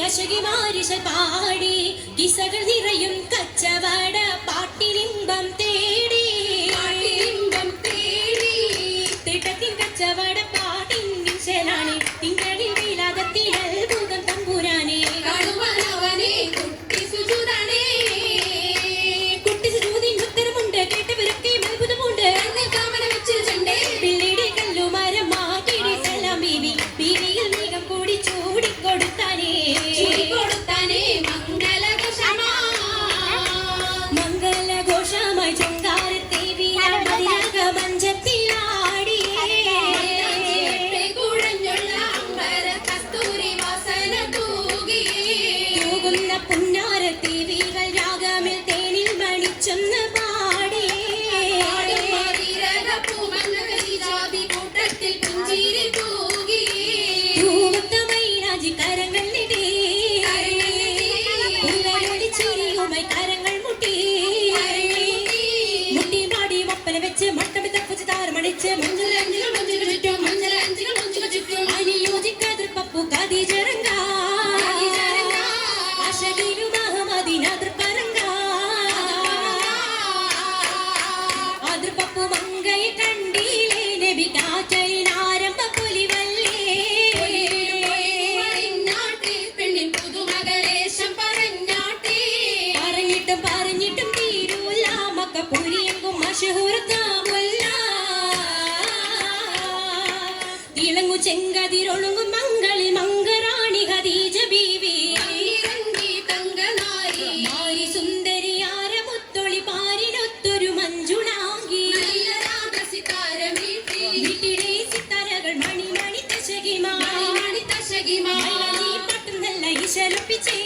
അശകിമാരിശ പാടി കിസകൾ നിറയും കച്ചവട പാട്ടിലിമ്പം തേടി തിട്ടത്തിൻ കച്ചവട പാട്ടിൻ വിശലാണ് തിങ്കളിൽ വിലാദത്തിൽ അത്ഭുതം തമ്പുരാനെ കുട്ടി സുജൂതിൻ ഉത്തരമുണ്ട് കേട്ടവരൊക്കെ അത്ഭുതമുണ്ട് പിള്ളയുടെ കല്ലുമരം മാറ്റിടി സലാം ബീവി ബീവിയിൽ വേഗം കൂടി ചൂടിക്കൊടുത്താനേ മംഗളഘോഷമായി ചൊങ്കാരത്തേവി മഞ്ചത്തിലാടി തൂകുന്ന പുന്നാരത്തേവികൾ രാഗമിൽ തേനിൽ മണിച്ചൊന്ന് പാടി കരങ്ങൾ നിടേ കരങ്ങൾ മുട്ടി മുട്ടി മാടി മപ്പല വെച്ച് മട്ടം തപ്പുച്ച് താരമണിച്ച് അനുയോജിക്കാതിർ പപ്പു കതിജറങ്ക അശകിരു മഹമദിനാതിർ പരങ്ക അതിർ പപ്പു മങ്കയെ കണ്ടീലേ നബി കാറ്റലിൻ ആരംഭ പുലിവല്ലേ പറഞ്ഞിട്ടും തീരൂല മക്കപ്പുരിയെങ്കും മഷഹൂർത്താമുല്ല തിളങ്ങു ചെങ്കതിരൊളുങ്ങും മംഗളിൽ മംഗറാണി ഖദീജ ബീവി മാരി സുന്ദരിയാര മുത്തൊളി പാരിനൊത്തൊരു മഞ്ജുളാങ്കി വീട്ടിലെ സിത്താരകൾ മണി തശകിമാ പട്ടും നല്ല ഇശലൊപ്പിച്ചേ